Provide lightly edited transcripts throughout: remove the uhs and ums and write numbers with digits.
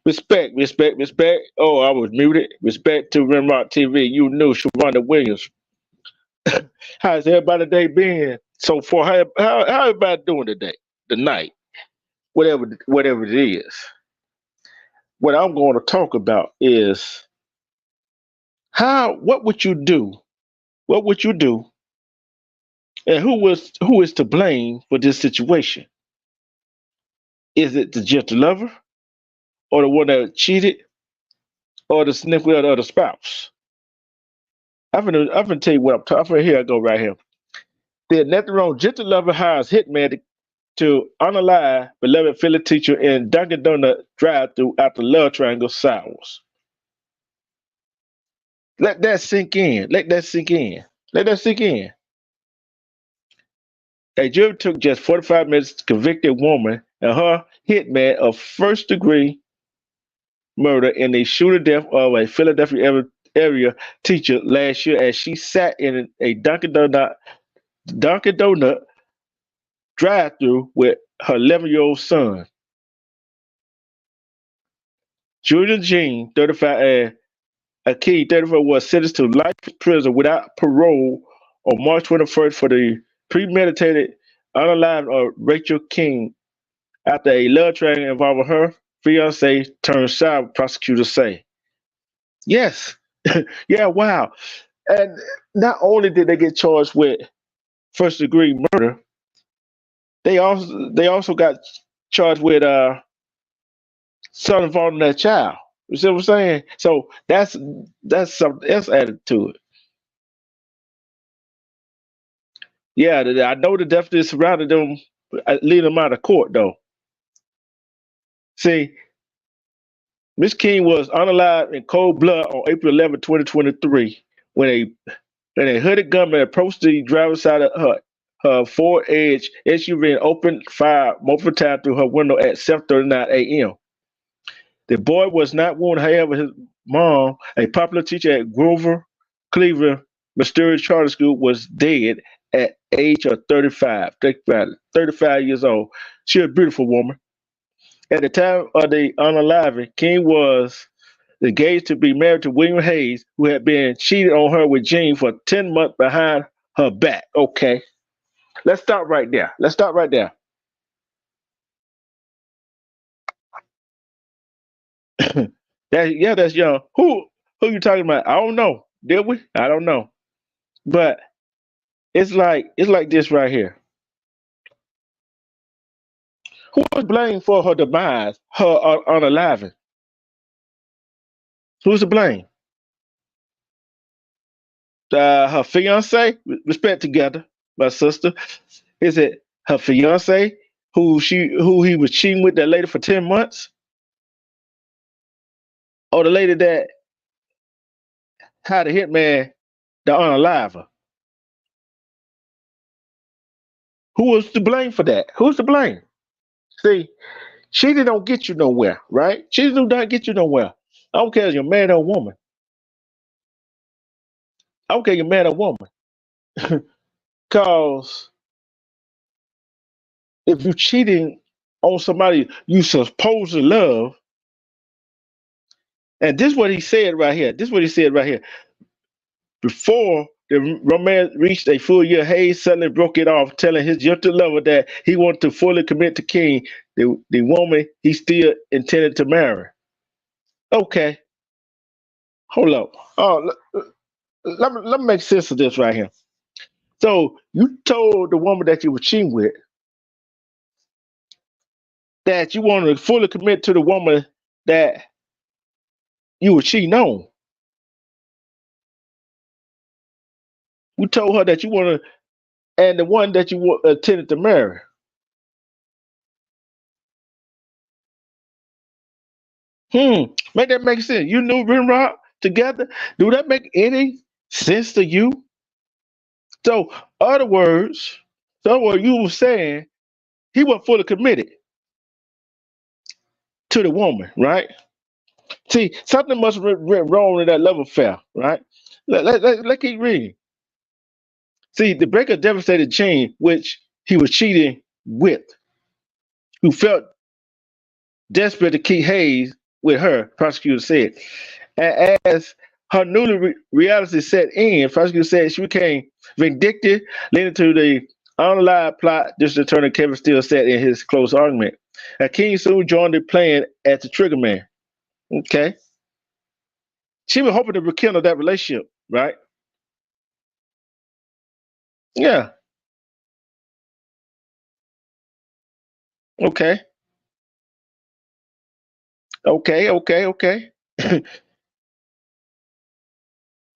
Respect, respect, respect. Oh, I was muted. Respect to Rimrock TV. You knew Sharonda Williams. How's everybody day been so far? How everybody doing today? The night, whatever it is. What I'm going to talk about is what would you do? What would you do? And who is to blame for this situation? Is it the gentle lover, or the one that cheated, or the significant other spouse? I'm gonna tell you what I'm talking about. Here I go right here. Did nothing wrong. Gentle lover hires hitman to unalive beloved Philly teacher in Dunkin' Donut drive-through after love triangle sours. Let that sink in. Let that sink in. Let that sink in. A jury took just 45 minutes to convict a woman and her hitman of first degree murder in the shooting death of a Philadelphia area teacher last year as she sat in a Dunkin' Donut drive-through with her 11-year-old son. Julian Jean, 35, and Akeem, 34, was sentenced to life in prison without parole on March 21st for the premeditated unaliving of Rachel King after a love triangle involving her fiance turned sour, prosecutors say. Yes. Yeah, wow. And not only did they get charged with first degree murder, they also got charged with son involving that child. You see what I'm saying? So that's something else added to it. Yeah, I know the death that surrounded them, leading them out of court though. See, Miss King was unalive in cold blood on April 11, 2023, when a hooded gunman approached the driver's side of her Ford Edge SUV and opened fire multiple times through her window at 7:39 a.m. The boy was not wounded, however, his mom, a popular teacher at Grover Cleveland Mysterious Charter School, was dead at age of 35 years old. She was a beautiful woman. At the time of the unaliving, King was engaged to be married to William Hayes, who had been cheated on her with Jean for 10 months behind her back. Okay, let's stop right there. Let's stop right there. That's young. Who you talking about? I don't know. Did we? I don't know. But it's like this right here. Who was blamed for her demise, her unaliving? Who's to blame? Her fiance? Respect together, my sister. Is it her fiance who he was cheating with that lady for 10 months? Or the lady that had a hitman the unaliver? Who was to blame for that? Who's to blame? See, cheating don't get you nowhere, right? Cheating do not get you nowhere. I don't care if you're man or woman. I don't care if you're man or woman. Cause if you're cheating on somebody you supposed to love, and this is what he said right here. This is what he said right here. Before the romance reached a full year, Hayes suddenly broke it off, telling his gentle lover that he wanted to fully commit to King, the woman he still intended to marry. Okay, hold up. Let me make sense of this right here. So you told the woman that you were cheating with that you wanted to fully commit to the woman that you were cheating on. You told her that you want to, and the one that you intended to marry. Make that make sense? You knew Rimrock together. Do that make any sense to you? So, other words, so what you were saying, he was fully committed to the woman, right? See, something must have went wrong in that love affair, right? Let's keep reading. See, the breakup devastated Jane, which he was cheating with, who felt desperate to keep Hayes with her, prosecutor said. And as her newly reality set in, prosecutor said she became vindictive, leading to the unalive plot. District Attorney Kevin Steele said in his close argument. And King soon joined the plan as the trigger man. Okay. She was hoping to rekindle that relationship, right? Yeah. Okay. Okay.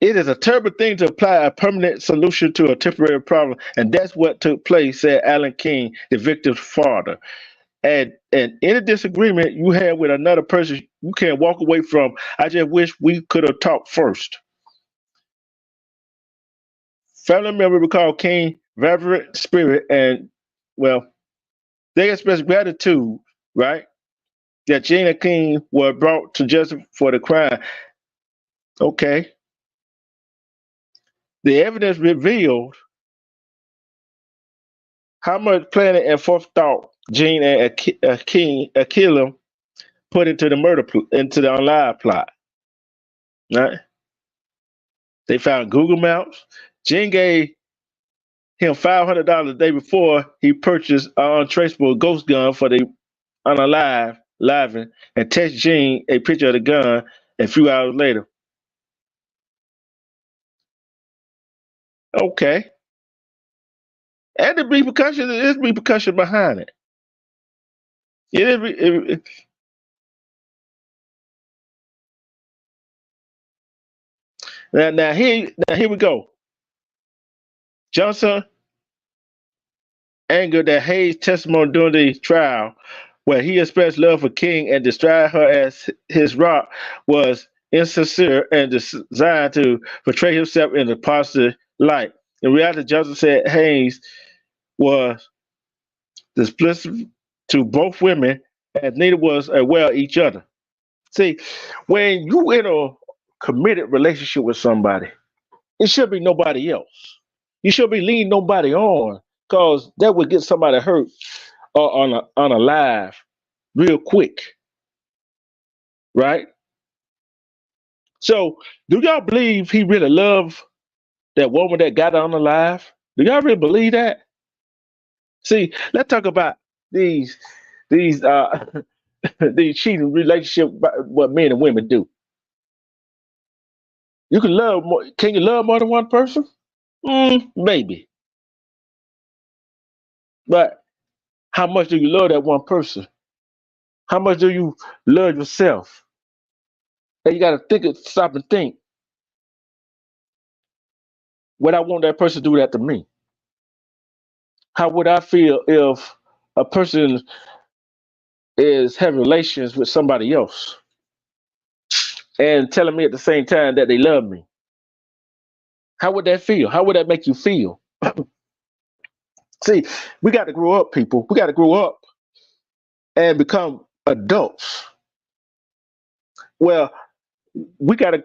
It is a terrible thing to apply a permanent solution to a temporary problem, and that's what took place, said Alan King, the victim's father. And any disagreement you have with another person, you can't walk away from. I just wish we could have talked first. Family member recalled King vibrant spirit and well, they expressed gratitude, right? That Gina King was brought to justice for the crime. Okay. The evidence revealed how much planning and forethought Gene and King Akila put into the into the online plot. Right? They found Google Maps. Gene gave him $500 the day before he purchased an untraceable ghost gun for the unalive Livin and text Gene a picture of the gun a few hours later. Okay. And the repercussion, there is repercussion behind it. It is, now here we go. Johnson angered that Hayes' testimony during the trial, where he expressed love for King and described her as his rock, was insincere and designed to portray himself in a positive light. In reality, Johnson said Hayes was displeasing to both women, as neither was aware of each other. See, when you in a committed relationship with somebody, it should be nobody else. You should be leaning nobody on, because that would get somebody hurt or on a live real quick, right? So, do y'all believe he really loved that woman that got on the live? Do y'all really believe that? See, let's talk about these these cheating relationships. What men and women do. You can love more. Can you love more than one person? Maybe, but how much do you love that one person? How much do you love yourself? And you got to stop and think. Would I want that person to do that to me? How would I feel if a person is having relations with somebody else and telling me at the same time that they love me? How would that feel? How would that make you feel? See, we got to grow up, people. We got to grow up and become adults. Well, we got to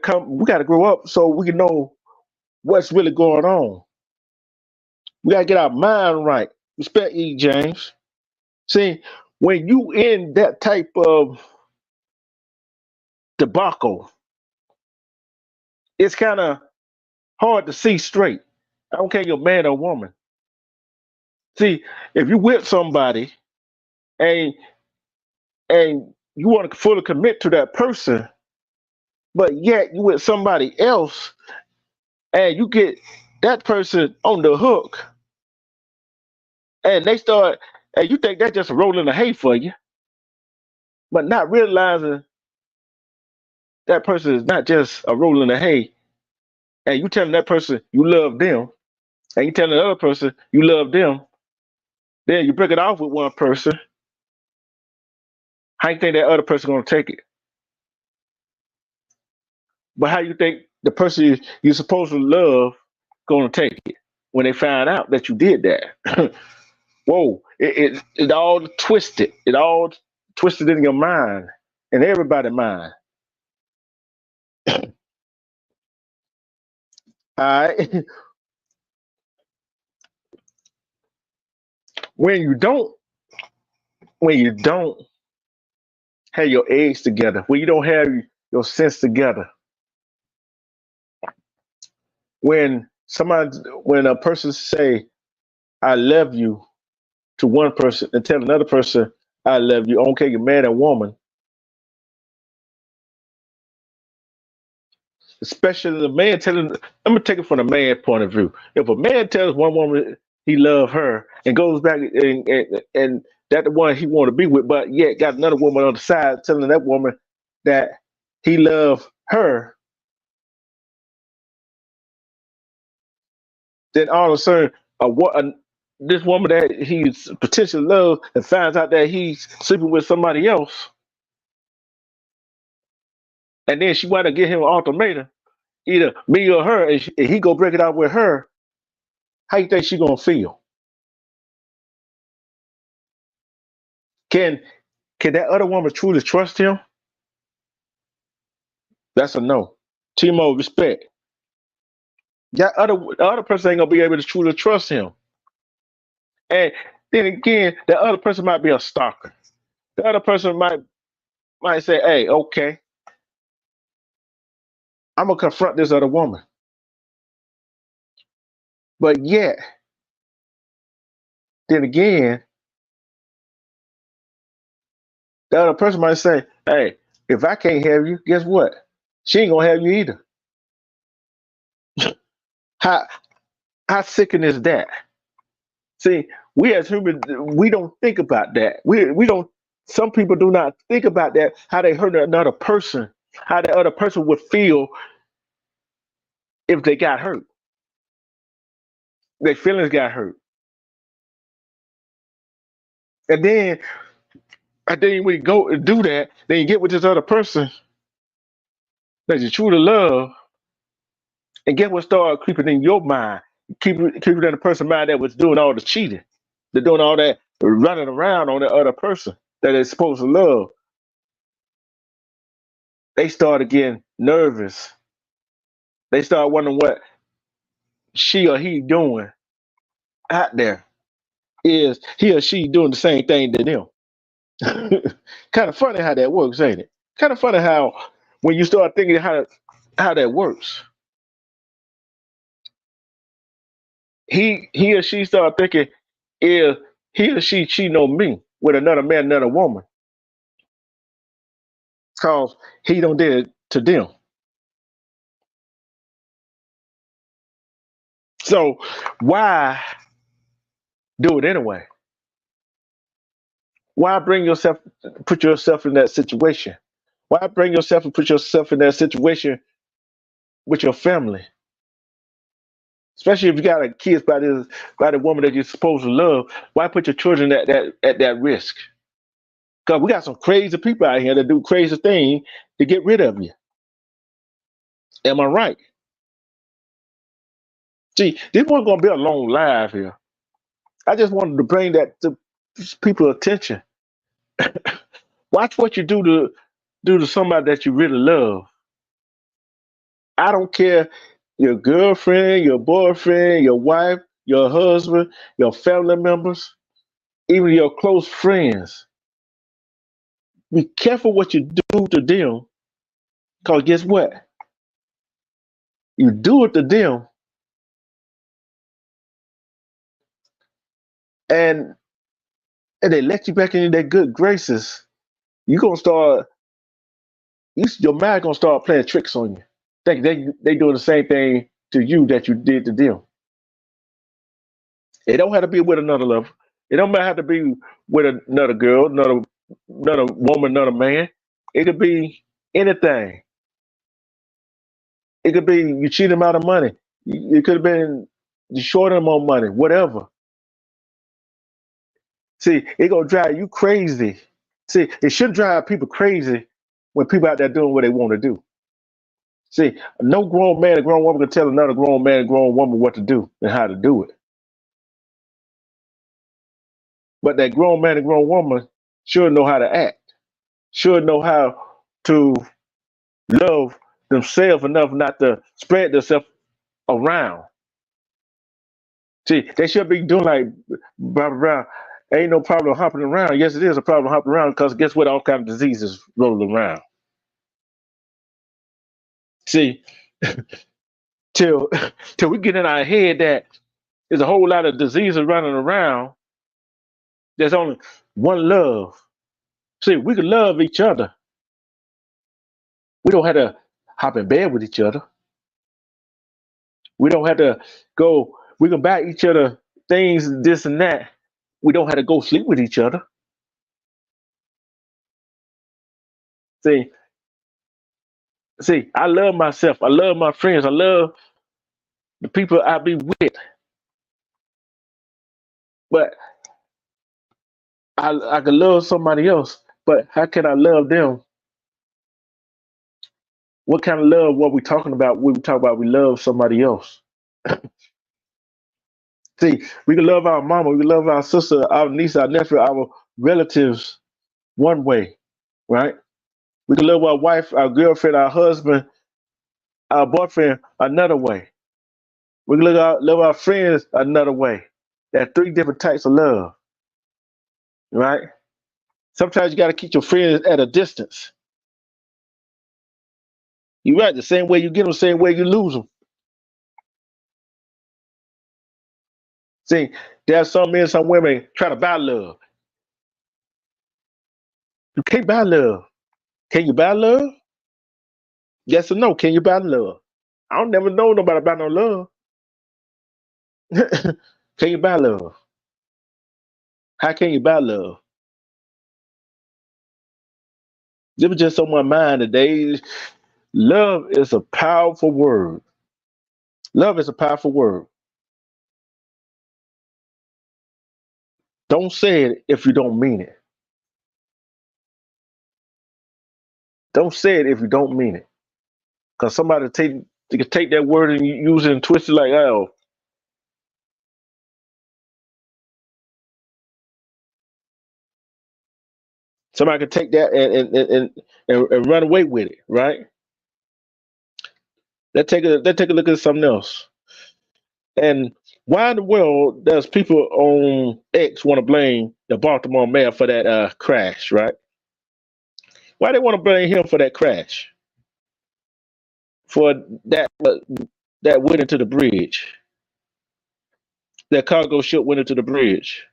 grow up so we can know what's really going on. We got to get our mind right. Respect E. James. See, when you in that type of debacle, it's kind of hard to see straight. I don't care if you're a man or woman. See, if you with somebody and you want to fully commit to that person, but yet you with somebody else and you get that person on the hook and they start and you think that's just a roll in the hay for you, but not realizing that person is not just a roll in the hay, and you telling that person you love them, and you telling the other person you love them, then you break it off with one person. How you think that other person gonna take it? But how you think the person you're supposed to love gonna take it when they find out that you did that? Whoa! It all twisted. It all twisted in your mind, in everybody's mind. All right. when you don't, when you don't have your eggs together, when you don't have your sense together, when when a person say I love you to one person and tell another person I love you, I don't care you're man or woman, especially the man telling. I'm gonna take it from the man point of view. If a man tells one woman he love her and goes back and that the one he want to be with, but yet got another woman on the side telling that woman that he love her, then all of a sudden, this woman that he's potentially love and finds out that he's sleeping with somebody else, and then she want to get him an ultimatum, either me or her, and he go break it out with her. How you think she gonna feel? Can can that other woman truly trust him? That's a no. Timo, respect. The other person ain't gonna be able to truly trust him. And then again, the other person might be a stalker. The other person might say, "Hey, okay, I'm gonna confront this other woman." But yet, then again, the other person might say, "Hey, if I can't have you, guess what? She ain't gonna have you either." How how sickening is that? See, we as humans, we don't think about that. We don't. Some people do not think about that. How they hurt another person. How the other person would feel if they got hurt. Their feelings got hurt, and then when you go and do that, then you get with this other person that you truly love, and get what started creeping in your mind, keeping in the person's mind that was doing all the cheating, they're doing all that running around on the other person that they're supposed to love. They started getting nervous. They start wondering what she or he doing out there. Is he or she doing the same thing to them? Kind of funny how that works, ain't it? Kind of funny how when you start thinking how that works, he or she start thinking, if he or she cheating on me with another man, another woman, cause he don't did it to them. So why do it anyway? Why put yourself in that situation? Why bring yourself and put yourself in that situation with your family? Especially if you got a kids by the woman that you're supposed to love, why put your children at that risk? Because we got some crazy people out here that do crazy things to get rid of you. Am I right? See, this wasn't gonna be a long live here. I just wanted to bring that to people's attention. Watch what you do to somebody that you really love. I don't care your girlfriend, your boyfriend, your wife, your husband, your family members, even your close friends. Be careful what you do to them, because guess what? You do it to them, and and they let you back into their good graces. You gonna start, your mind gonna start playing tricks on you. Think they doing the same thing to you that you did to them. It don't have to be with another lover. It don't have to be with another girl, another woman, another man. It could be anything. It could be you cheat them out of money. It could have been you short them on money, whatever. See, it gonna drive you crazy. See, it should drive people crazy when people out there doing what they want to do. See, no grown man or grown woman can tell another grown man or grown woman what to do and how to do it. But that grown man and grown woman should know how to act, should know how to love themselves enough not to spread themselves around. See, they should be doing like Barbara Brown. Ain't no problem hopping around. Yes, it is a problem hopping around because guess what? All kind of diseases rolling around. See, till till we get in our head that there's a whole lot of diseases running around. There's only one love. See, we can love each other. We don't have to hop in bed with each other. We don't have to go. We can buy each other things, this and that. We don't have to go sleep with each other. See, I love myself. I love my friends. I love the people I be with. But I can love somebody else. But how can I love them? What kind of love? What we talking about? When we talk about we love somebody else. See, we can love our mama, we can love our sister, our niece, our nephew, our relatives one way, right? We can love our wife, our girlfriend, our husband, our boyfriend another way. We can love our friends another way. There are three different types of love, right? Sometimes you got to keep your friends at a distance. You're right. The same way you get them, the same way you lose them. See, there are some men, some women try to buy love. You can't buy love. Can you buy love? Yes or no? Can you buy love? I don't never know nobody about no love. Can you buy love? How can you buy love? It was just on my mind today. Love is a powerful word. Love is a powerful word. Don't say it if you don't mean it. Don't say it if you don't mean it. Because somebody they can take that word and use it and twist it like, oh, somebody can take that and run away with it, right? Let's take a look at something else. And why in the world does people on X want to blame the Baltimore mayor for that crash, right? Why they want to blame him for that crash? For that went into the bridge. That cargo ship went into the bridge.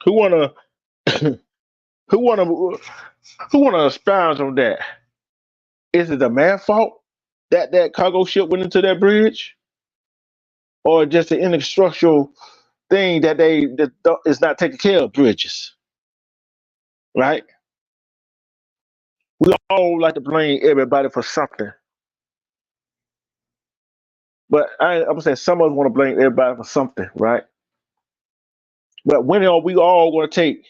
Who wanna who wanna who wanna expound on that? Is it the man's fault that that cargo ship went into that bridge, or just an infrastructural thing that is not taking care of bridges, right? We all like to blame everybody for something, but I'm gonna say some of us want to blame everybody for something, right? But when are we all going to take?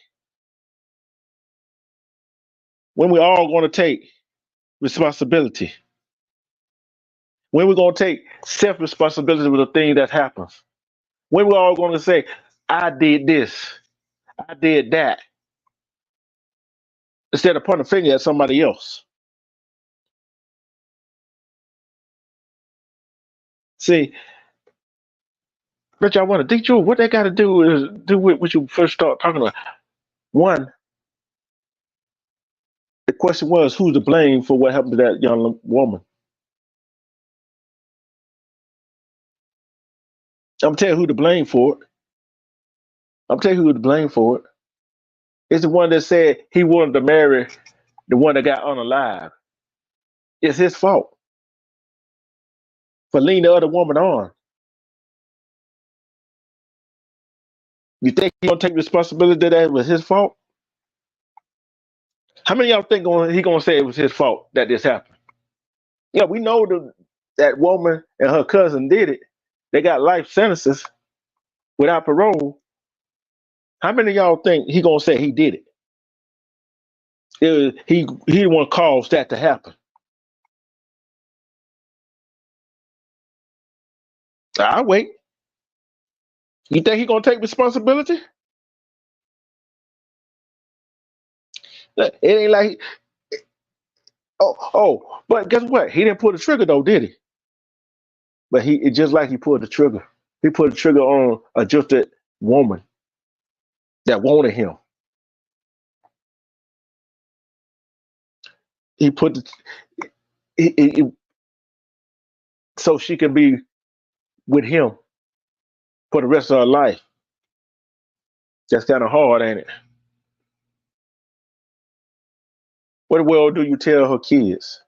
When we all going to take responsibility? When we going to take self responsibility with the thing that happens? When we all going to say, "I did this, I did that," instead of pointing a finger at somebody else? See, Rich, I want to teach you what that got to do is do with what you first start talking about. One, the question was, who's to blame for what happened to that young woman? I'm gonna tell you who to blame for it. I'm tell you who to blame for it. It's the one that said he wanted to marry the one that got unalive. It's his fault for leading the other woman on. You think he gonna take responsibility that it was his fault? How many of y'all think he gonna say it was his fault that this happened? Yeah, we know that woman and her cousin did it. They got life sentences without parole. How many of y'all think he gonna say he did it? He the one caused that to happen. I wait. You think he gonna take responsibility? It ain't like but guess what? He didn't pull the trigger though, did he? But it just like he pulled the trigger. He pulled the trigger on a jilted woman that wanted him. He put the, he- so she can be with him for the rest of her life. That's kind of hard, ain't it? What the world do you tell her kids?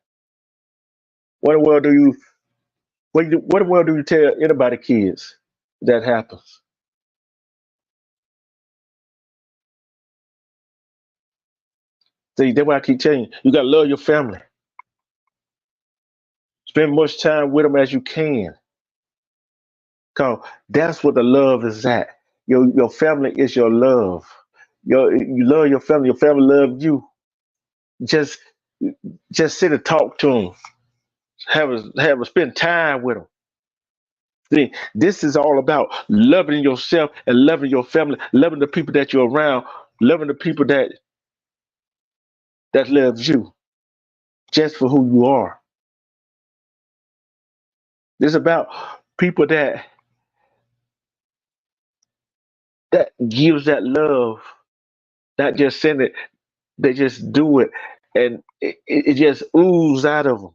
What the world do you what the world do you tell anybody kids that happens? See, that's why I keep telling you, you gotta love your family. Spend much time with them as you can. Cause that's what the love is at. Your family is your love. You love your family loves you. Just just sit and talk to them. Spend time with them. See, this is all about loving yourself and loving your family, loving the people that you're around, loving the people that loves you just for who you are. This is about people that gives that love, not just send it, they just do it, and it just oozes out of them.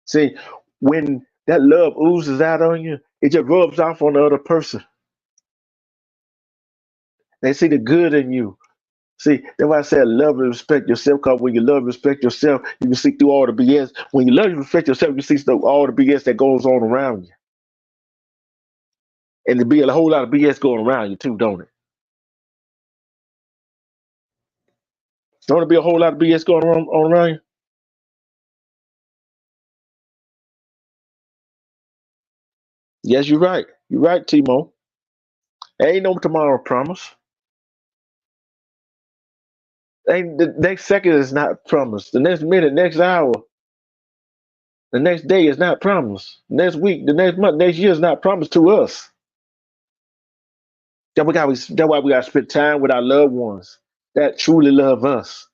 See, when that love oozes out on you, it just rubs off on the other person. They see the good in you. See, that's why I said love and respect yourself. Because when you love and respect yourself, you can see through all the BS. When you love and respect yourself, you see through all the BS that goes on around you. And there be a whole lot of BS going around you too, don't it? Don't it be a whole lot of BS going on around you? Yes, you're right. You're right, Timo. Ain't no tomorrow promise. Ain't the next second is not promised. The next minute, next hour, the next day is not promised. Next week, the next month, next year is not promised to us. That's why we got to spend time with our loved ones that truly love us,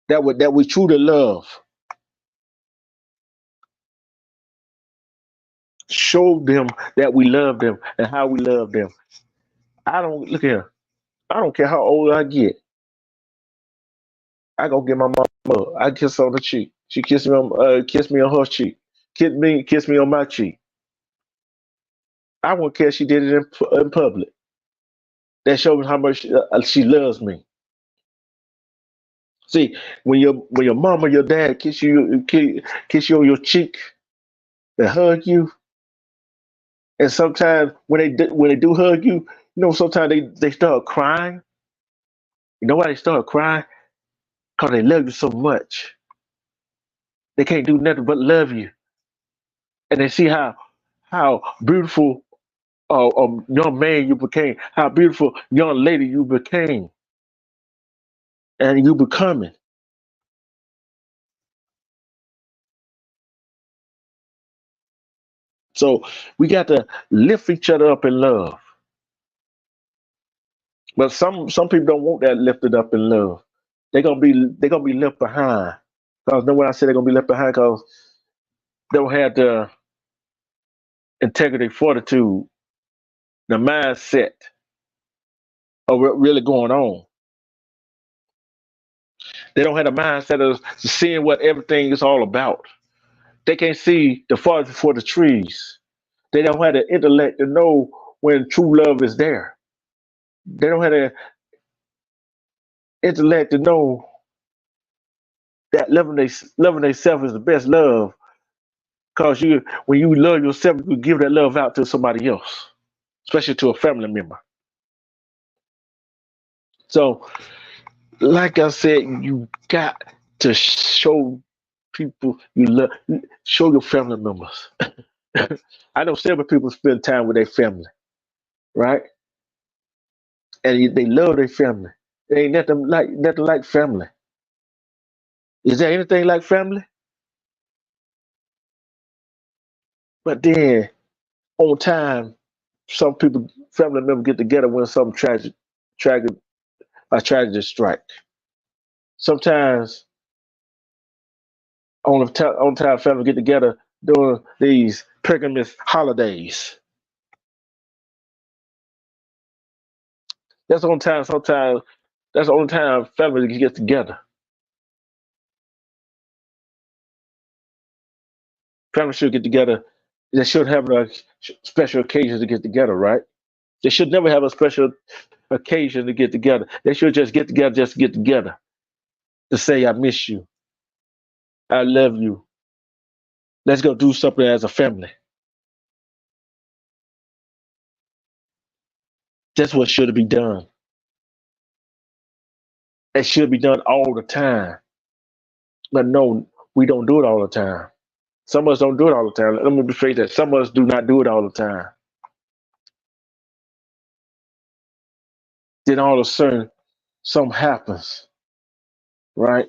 that we truly love. Show them that we love them and how we love them. I don't look here. I don't care how old I get. I go get my mama. I kiss her on the cheek. She kiss me on her cheek. Kiss me on my cheek. I won't care if she did it in public. That shows how much she loves me. See, when your mom or your dad kiss you on your cheek, they hug you, and sometimes when they do hug you, sometimes they start crying. You know why they start crying? Because they love you so much. They can't do nothing but love you, and they see how beautiful young man you became, how beautiful young lady you became, and you becoming. So we got to lift each other up in love. But some people don't want that lifted up in love. They're gonna be left behind. Cause know what I said they're gonna be left behind because they don't have the integrity, fortitude, the mindset of what really going on. They don't have the mindset of seeing what everything is all about. They can't see the forest for the trees. They don't have the intellect to know when true love is there. They don't have the intellect to know that loving themselves is the best love. Cause when you love yourself, you can give that love out to somebody else, especially to a family member. So, like I said, you got to show people you love. Show your family members. I know several people spend time with their family, right? And they love their family. There ain't nothing like family. Is there anything like family? But then on time, some people family members get together when something tragic a tragedy strike. Sometimes on time family get together during these pilgrimage holidays. That's the only time. Sometimes that's the only time family gets together. Family should get together. They should have a special occasion to get together, right? They should never have a special occasion to get together. They should just get together just to get together to say, I miss you. I love you. Let's go do something as a family. That's what should be done. It should be done all the time. But no, we don't do it all the time. Some of us don't do it all the time. Let me rephrase that. Some of us do not do it all the time. Then all of a sudden, something happens, right?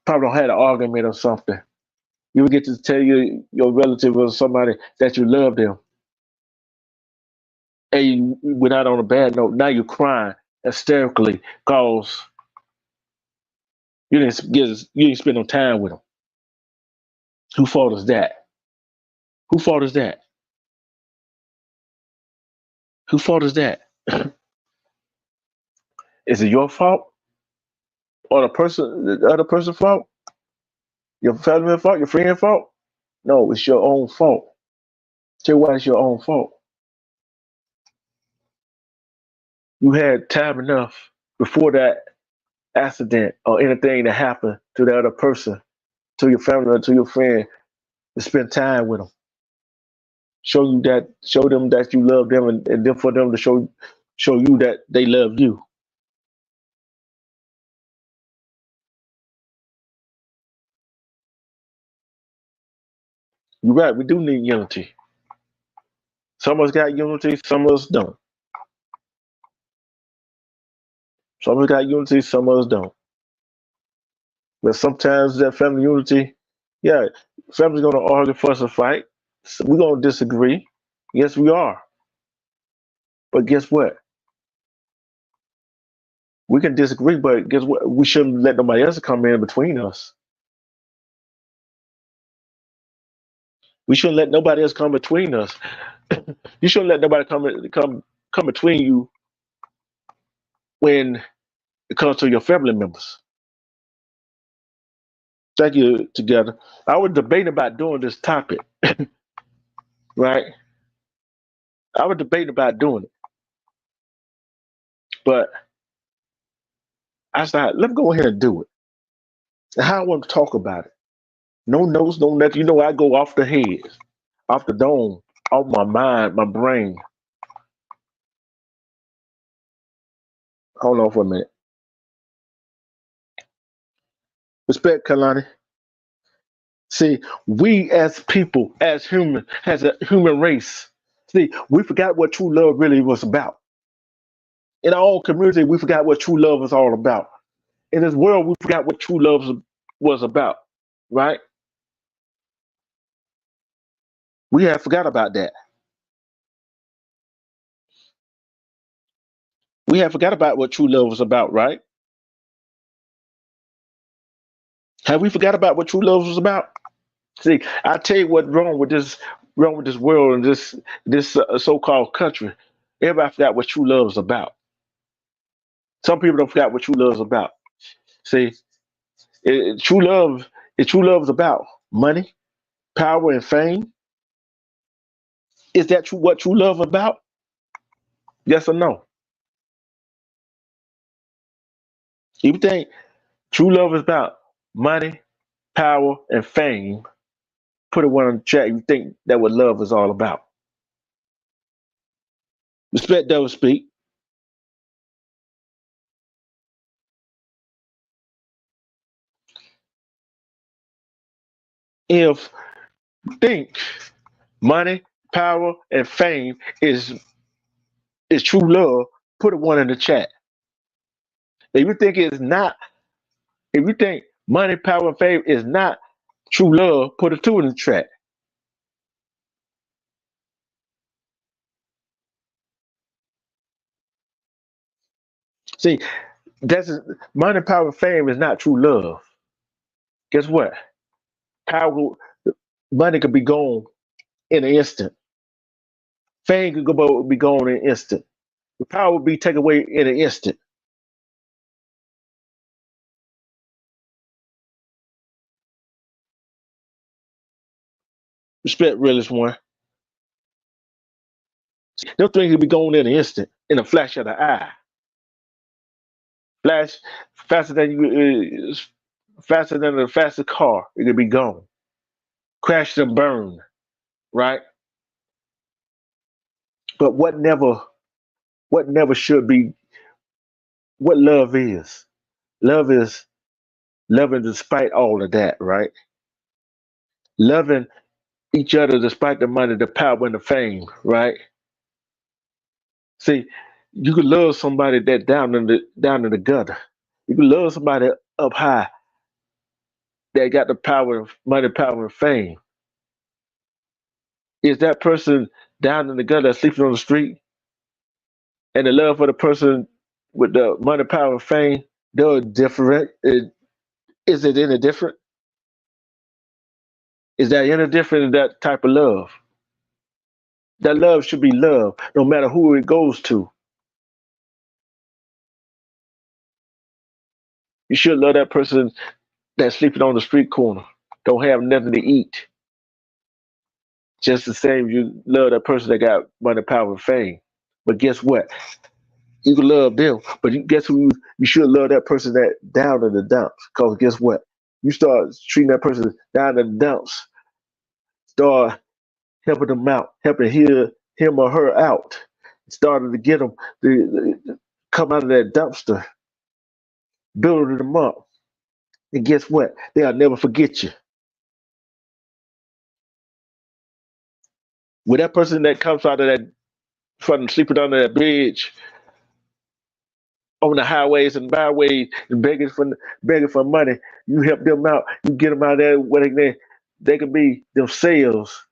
Probably don't have an argument or something. You would get to tell your relative or somebody that you love them, and you went out on a bad note. Now you're crying hysterically because you didn't spend no time with them. Who fault is that? Who fault is that? Who fault is that? Is it your fault or the other person's fault? Your family fault? Your friend fault? No, it's your own fault. Tell you why it's your own fault. You had time enough before that accident or anything that happened to the other person, to your family or to your friend, to spend time with them. Show them that you love them, and then for them to show you that they love you. You're right. We do need unity. Some of us got unity, some of us don't. Some of us got unity, some of us don't. But sometimes that family unity, yeah, family's gonna argue, fuss, and fight. So we're gonna disagree. Yes, we are. But guess what? We can disagree, but guess what? We shouldn't let nobody else come in between us. We shouldn't let nobody else come between us. You shouldn't let nobody come between you when it comes to your family members. Thank you together. I was debating about doing this topic, right? I was debating about doing it, but I said, let me go ahead and do it. And how I want to talk about it. No notes, no nothing. You know, I go off the head, off the dome, off my mind, my brain. Hold on for a minute. Respect, Kalani. See, we as people, as a human race, see, we forgot what true love really was about. In our own community, we forgot what true love is all about. In this world, we forgot what true love was about, right? We have forgot about that. We have forgot about what true love was about, right? Have we forgot about what true love was about? See, I tell you what wrong with this world and this so-called country. Everybody forgot what true love is about. Some people don't forget what true love is about. See, true love, true love is about money, power, and fame. Is that true? What true love about? Yes or no? If you think true love is about money, power, and fame, put a one on the chat. You think that what love is all about? Respect double speak. If you think money, power, and fame is true love, put a one in the chat. If you think it's not, if you think money, power, and fame is not true love, put a two in the chat. See, that's money, power, fame is not true love. Guess what? Power, money could be gone in an instant. Fame be gone in an instant. The power will be taken away in an instant. Respect realist one. Them things will be gone in an instant, in a flash of the eye. Flash faster than faster than a faster car. It could be gone. Crash and burn, right? But what never should be, what love is. Love is loving despite all of that, right? Loving each other despite the money, the power, and the fame, right? See, you can love somebody that down in the gutter. You can love somebody up high that got the power, money, power, and fame. Is that person down in the gutter sleeping on the street, and the love for the person with the money, power, and fame, they're different? Is it any different? Is that any different in that type of love? That love should be love, no matter who it goes to. You should love that person that's sleeping on the street corner, don't have nothing to eat. Just the same, you love that person that got money, power, and fame. But guess what? You can love them, but guess who you should love that person that down in the dumps. Because guess what? You start treating that person down in the dumps, start helping them out, helping him or her out, starting to get them to come out of that dumpster, building them up. And guess what? They'll never forget you. With that person that comes out of that from sleeping under that bridge on the highways and byways and begging for money, you help them out. You get them out there where they can be themselves.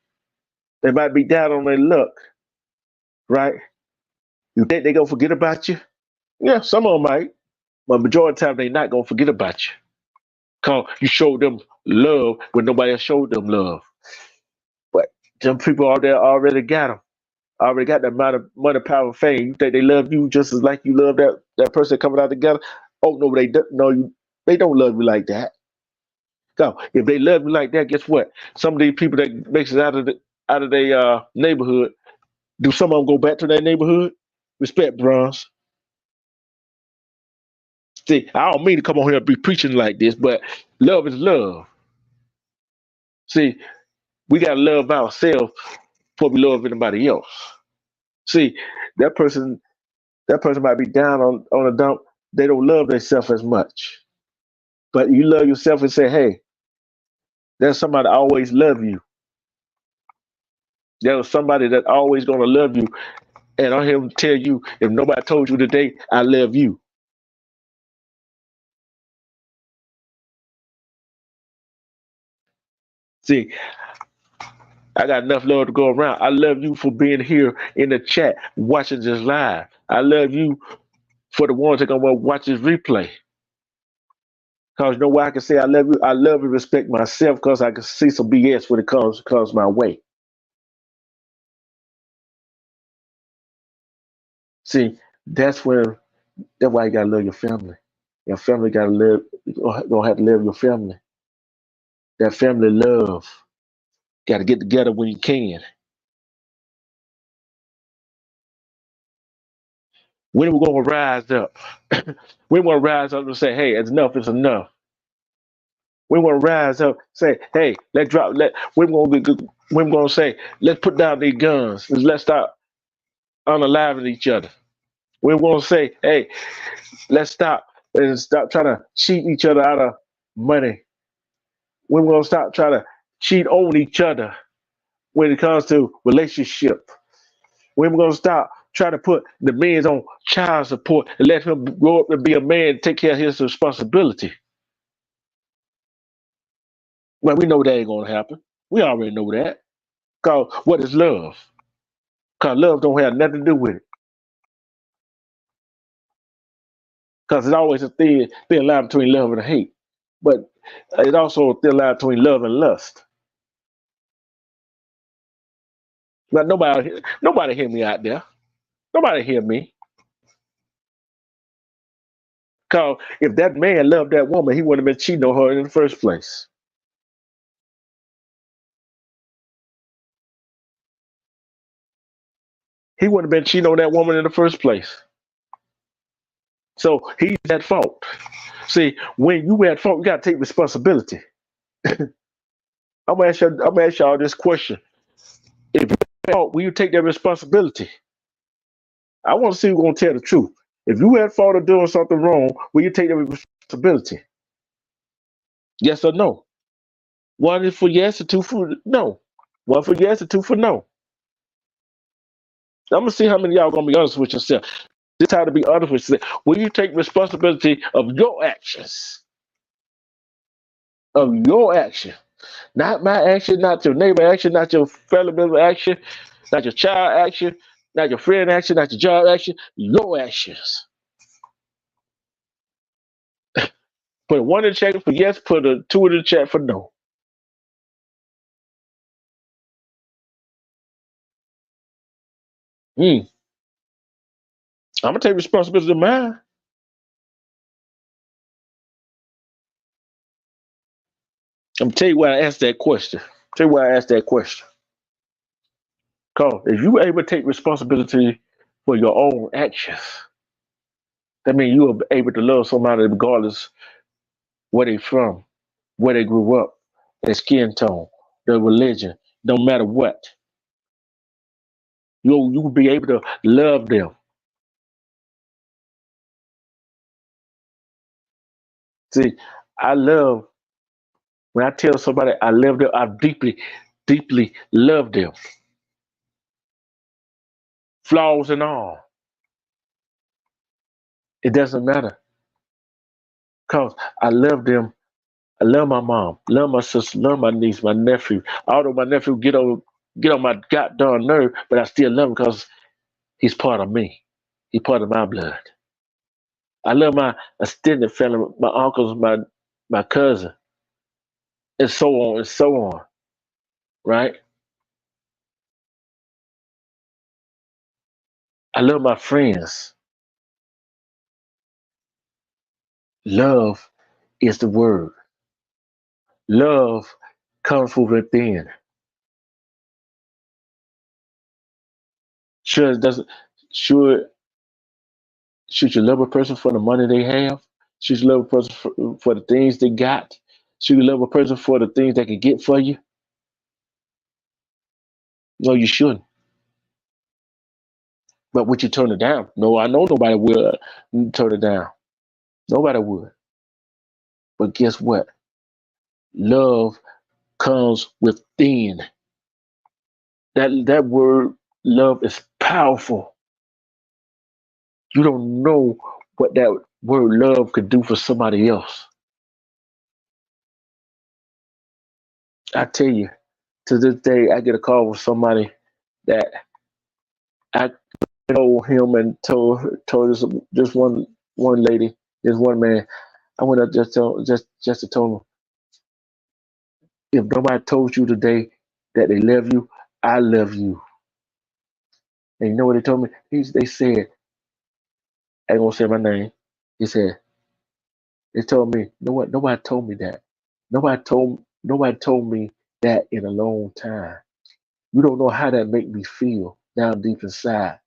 They might be down on their luck, right? You think they gonna forget about you? Yeah, some of them might, but majority of the time they not gonna forget about you. Cause you showed them love when nobody else showed them love. But some people out there already got them. Already got that amount of money, power, and fame. You think they love you just as like you love that person coming out together? Oh no, they don't. No, they don't love you like that. So if they love you like that, guess what? Some of these people that makes it out of their neighborhood, do some of them go back to their neighborhood? Respect, bronze. See, I don't mean to come on here and be preaching like this, but love is love. See, we gotta love ourselves before we love anybody else. See, that person that person might be down on a dump. They don't love themselves as much. But you love yourself and say, hey, there's somebody that always love you. There's somebody that always gonna love you. And I hear him tell you, if nobody told you today, I love you. See, I got enough love to go around. I love you for being here in the chat, watching this live. I love you for the ones that gonna watch this replay. Cause you know why I can say I love you? I love and respect myself because I can see some BS when it comes my way. See, that's when that's why you gotta love your family. Your family gotta live. You gonna have to live with your family. That family love. Gotta get together when you can. When we gonna rise up? We want to rise up and say, "Hey, it's enough. It's enough." We want to rise up, say, "Hey, let's drop. We gonna be good. We gonna say, let's put down these guns. Let's stop unaliving each other. We want to say, hey, let's stop trying to cheat each other out of money. We're gonna stop trying to cheat on each other when it comes to relationship. We're gonna stop trying to put the men on child support and let him grow up and be a man and take care of his responsibility. Well, we know that ain't gonna happen. We already know that. Cause what is love? Cause love don't have nothing to do with it. Because it's always a thin line between love and hate. But it's also a thin line between love and lust. But nobody hear me out there. Nobody hear me. Because if that man loved that woman, he wouldn't have been cheating on her in the first place. He wouldn't have been cheating on that woman in the first place. So he's at fault. See, when you at fault, you gotta take responsibility. I'm gonna ask y'all this question. If you at fault, will you take that responsibility? I want to see who's gonna tell the truth. If you at fault of doing something wrong, will you take that responsibility? Yes or no? One is for yes and two for no. One for yes and two for no. I'm gonna see how many of y'all gonna be honest with yourself. This time to be honest with yourself. Will you take responsibility of your actions? Of your action. Not my action, not your neighbor action, not your family member action, not your child action, not your friend action, not your job action, your actions. Put a one in the chat for yes, put a two in the chat for no. I'm gonna take responsibility of mine. I'm gonna tell you why I asked that question. Tell you why I asked that question. Cause if you able to take responsibility for your own actions, that means you are able to love somebody regardless where they from, where they grew up, their skin tone, their religion, no matter what. You will be able to love them. See, I love when I tell somebody I love them, I deeply, deeply love them. Flaws and all. It doesn't matter. Cause I love them. I love my mom, love my sister, love my niece, my nephew. Although my nephew get on my goddamn nerve, but I still love him because he's part of me. He's part of my blood. I love my extended family, my uncles, my cousin, and so on and so on. Right? I love my friends. Love is the word. Love comes from within. Sure, it doesn't. Sure, should you love a person for the money they have? Should you love a person for the things they got? Should you love a person for the things they can get for you? No, you shouldn't. But would you turn it down? No, I know nobody will turn it down. Nobody would. But guess what? Love comes within. That word love is powerful. You don't know what that word love could do for somebody else. I tell you, to this day, I get a call from somebody that I told him and told this one lady, this one man. I went up just to tell him, if nobody told you today that they love you, I love you. And you know what they told me? They said, I ain't gonna say my name. He said, they told me, you know what? Nobody told me that. Nobody told me that in a long time. You don't know how that make me feel down deep inside.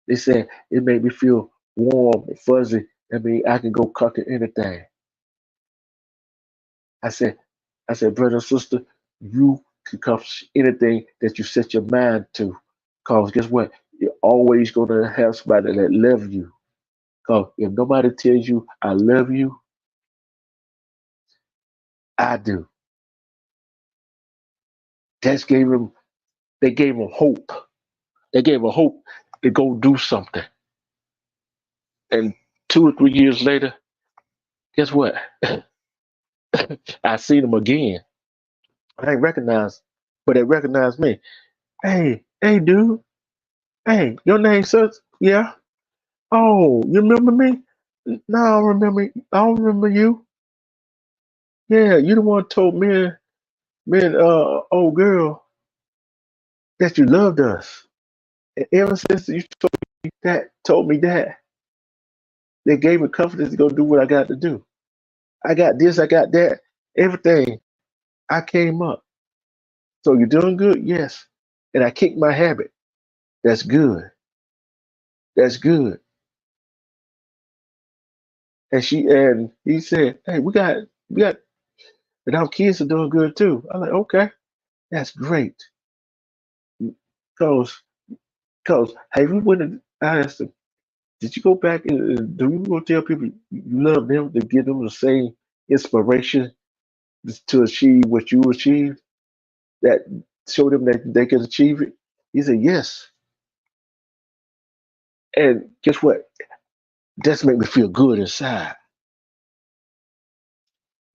They said it made me feel warm and fuzzy. I mean, I can go conquer anything. I said, brother and sister, you can accomplish anything that you set your mind to. Cause guess what? You're always gonna have somebody that love you. Cause if nobody tells you I love you, I do. That's gave him they gave him hope. They gave him hope to go do something. And 2 or 3 years later, guess what? I seen him again. I ain't recognized, but they recognized me. Hey, dude. Hey, your name such? Yeah. Oh, you remember me? No, I don't remember. I don't remember you. Yeah, you the one told me and old girl that you loved us. And ever since you told me that, they gave me confidence to go do what I got to do. I got this, I got that, everything. I came up. So you're doing good? Yes. And I kicked my habit. That's good. That's good. And he said, hey, we got and our kids are doing good too. I'm like, okay, that's great. Cause cause have you went and I asked him, did you go back and do you go tell people you love them to give them the same inspiration to achieve what you achieved? That show them that they can achieve it? He said, yes. And guess what? That's make me feel good inside.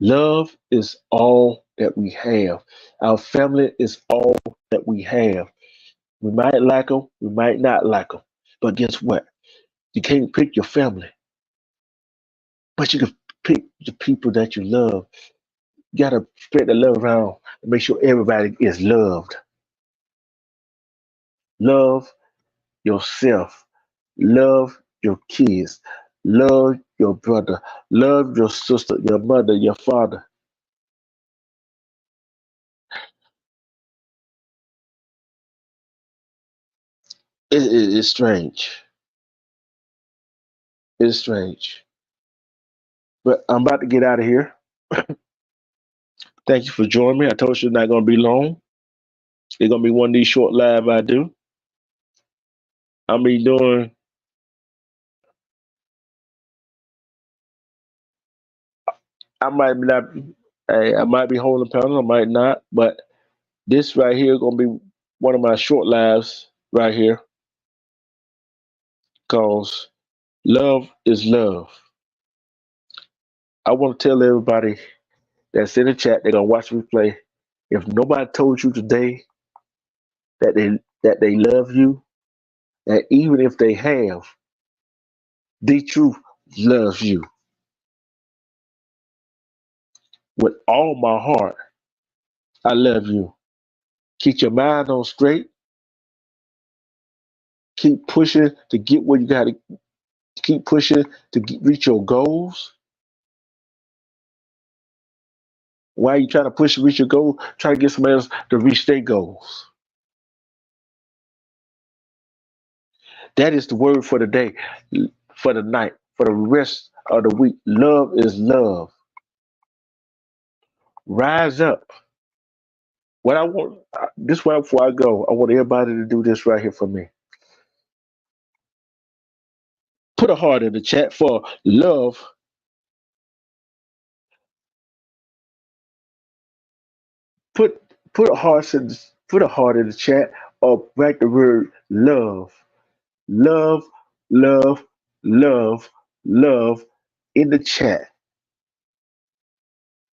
Love is all that we have. Our family is all that we have. We might like them, we might not like them. But guess what? You can't pick your family, but you can pick the people that you love. You gotta spread the love around and make sure everybody is loved. Love yourself. Love your kids. Love your brother. Love your sister, your mother, your father. It's strange. It's strange. But I'm about to get out of here. Thank you for joining me. I told you it's not going to be long. It's going to be one of these short live I do. I'll be doing, I might not, I might be holding panels, I might not. But this right here is going to be one of my short lives right here because love is love. I want to tell everybody that's in the chat, they're going to watch me play. If nobody told you today that they love you, that even if they have, the truth loves you with all my heart. I love you. Keep your mind on straight. Keep pushing to get where you got to keep pushing to reach your goals. Why are you trying to push to reach your goal? Try to get somebody else to reach their goals. That is the word for the day, for the night, for the rest of the week. Love is love. Rise up. What I want, this way before I go, I want everybody to do this right here for me. Put a heart in the chat for love. Put put a heart in the chat or write the word love. Love, love, love, love in the chat.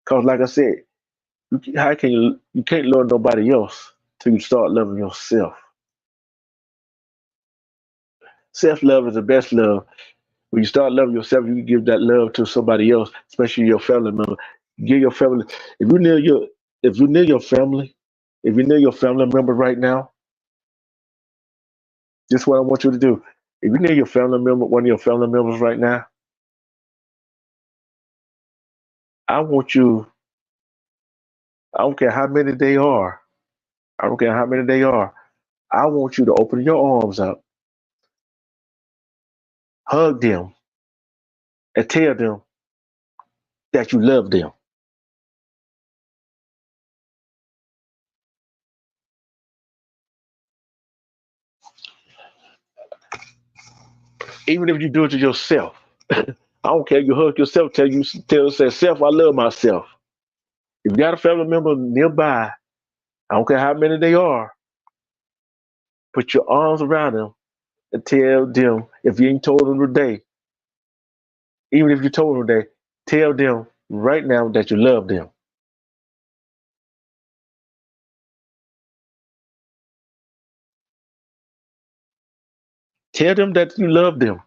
Cause like I said, how can you can't love nobody else till you start loving yourself. Self love is the best love. When you start loving yourself, you can give that love to somebody else, especially your family member. Give your family if you near your if you near your family, if you near your family member right now, this is what I want you to do. If you near your family member, one of your family members right now, I want you. I don't care how many they are. I don't care how many they are. I want you to open your arms up, hug them, and tell them that you love them. Even if you do it to yourself. I don't care. You hug yourself. Tell yourself, I love myself. If you got a family member nearby, I don't care how many they are. Put your arms around them and tell them. If you ain't told them today, even if you told them today, tell them right now that you love them. Tell them that you love them.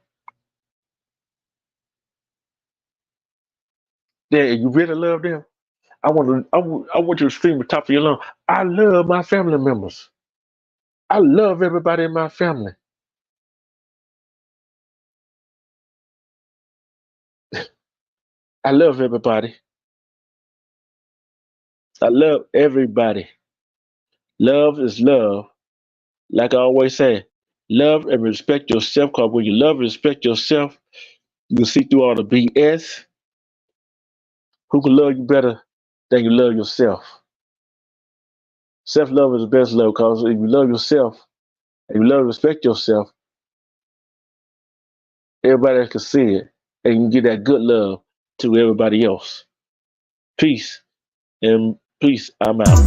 that you really love them, I want you to scream at the top of your lungs. I love my family members. I love everybody in my family. I love everybody. I love everybody. Love is love. Like I always say, love and respect yourself. Because when you love and respect yourself, you can see through all the BS. Who can love you better than you love yourself? Self love is the best love. Because if you love yourself and you love and respect yourself, everybody can see it, and you can give that good love to everybody else. Peace and peace. I'm out.